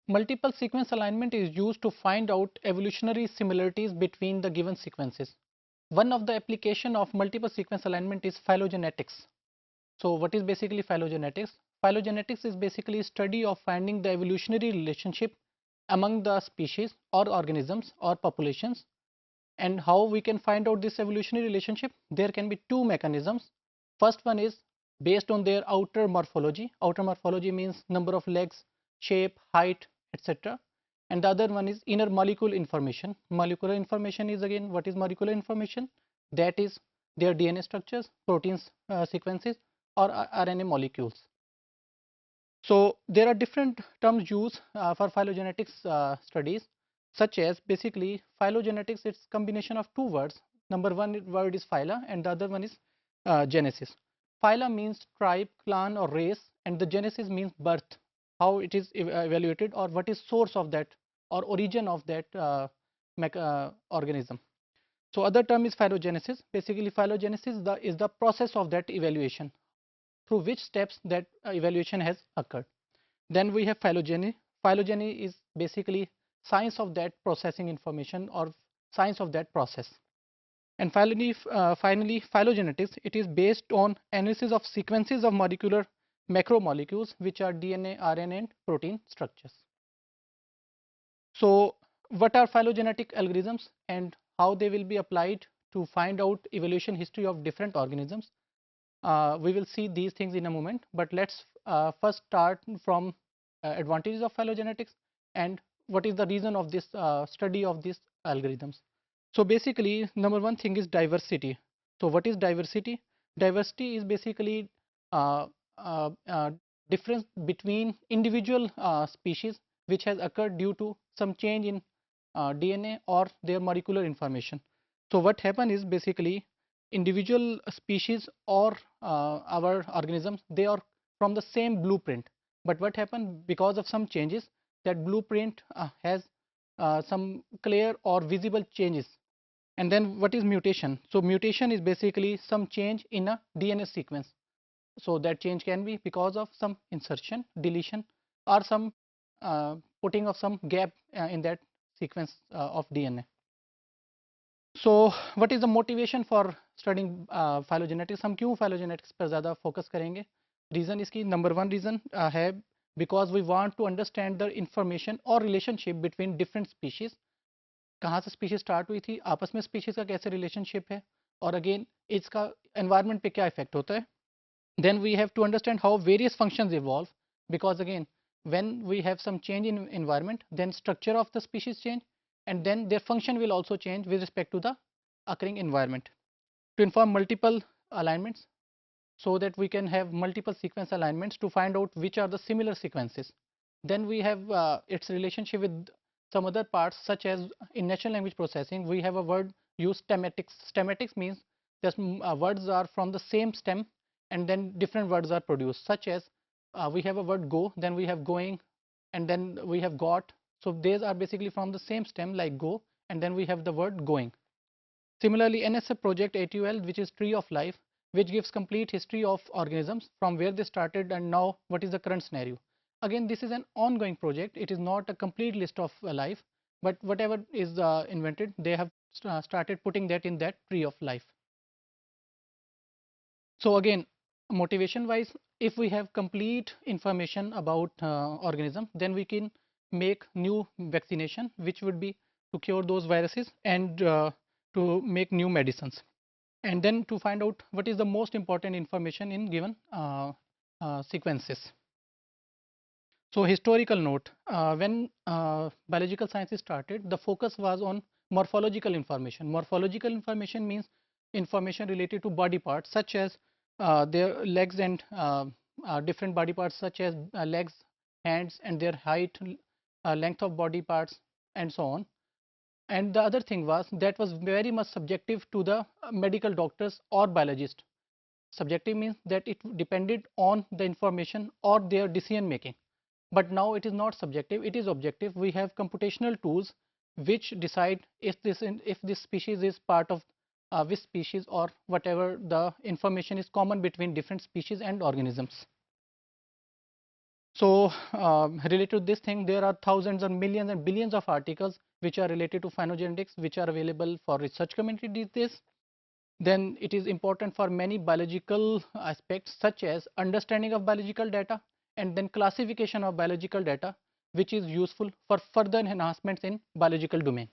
Multiple sequence alignment is used to find out evolutionary similarities between the given sequences. One of the application of multiple sequence alignment is phylogenetics. So what is basically phylogenetics? Phylogenetics is basically a study of finding the evolutionary relationship among the species or organisms or populations. And how we can find out this evolutionary relationship? There can be two mechanisms. First one is based on their outer morphology. Outer morphology means number of legs, shape, height, etc. And the other one is inner molecule information. Molecular information is, again, what is molecular information? That is their DNA structures, proteins sequences, or RNA molecules. So there are different terms used for phylogenetics studies, such as basically phylogenetics. It's combination of two words. Number one word is phyla, and the other one is genesis. Phyla means tribe, clan, or race, and the genesis means birth, how it is evaluated, or what is source of that or origin of that organism. So other term is phylogenesis. Basically, phylogenesis is the process of that evaluation, through which steps that evaluation has occurred. Then we have phylogeny. Phylogeny is basically science of that processing information or science of that process. And finally, phylogenetics, it is based on analysis of sequences of molecular macromolecules, which are DNA, RNA, and protein structures. So what are phylogenetic algorithms and how they will be applied to find out evolution history of different organisms? We will see these things in a moment, but let's first start from advantages of phylogenetics and what is the reason of this study of these algorithms. So basically, number one thing is diversity. So what is diversity? Diversity is basically uh, difference between individual species which has occurred due to some change in DNA or their molecular information. So what happened is basically individual species or our organisms, they are from the same blueprint, but what happened because of some changes, that blueprint has some clear or visible changes. And then what is mutation? So mutation is basically some change in a DNA sequence. So that change can be because of some insertion, deletion, or some putting of some gap in that sequence of DNA. So what is the motivation for studying phylogenetics? हम क्यों phylogenetics पर ज़्यादा focus करेंगे? Reason इसकी number one reason है because we want to understand the information or relationship between different species. कहाँ से species start हुई थी, आपस में species का कैसे relationship है, और again इसका environment पे क्या effect होता है. Then we have to understand how various functions evolve, because again when we have some change in environment, then structure of the species change, and then their function will also change with respect to the occurring environment. To inform multiple alignments, so that we can have multiple sequence alignments to find out which are the similar sequences. Then we have its relationship with some other parts, such as in natural language processing we have a word used, stematics. Stematics means just words are from the same stem and then different words are produced, such as we have a word go, then we have going, and then we have got. So these are basically from the same stem like go, and then we have the word going. Similarly, NSF project ATUL, which is Tree of Life, which gives complete history of organisms from where they started and now what is the current scenario. Again, this is an ongoing project. It is not a complete list of life, but whatever is invented, they have started putting that in that Tree of Life. So again, motivation wise, if we have complete information about organism, then we can make new vaccination, which would be to cure those viruses and to make new medicines. And then to find out what is the most important information in given sequences. So historical note, when biological sciences started, the focus was on morphological information. Morphological information means information related to body parts, such as their legs and different body parts, such as legs, hands, and their height, length of body parts, and so on. And the other thing was that was very much subjective to the medical doctors or biologists. Subjective means that it depended on the information or their decision making. But now it is not subjective, it is objective. We have computational tools which decide if this species is part of which species, or whatever the information is common between different species and organisms. So related to this thing, there are thousands and millions and billions of articles which are related to phylogenetics, which are available for research community these days. Then it is important for many biological aspects such as understanding of biological data and then classification of biological data, which is useful for further enhancements in biological domain.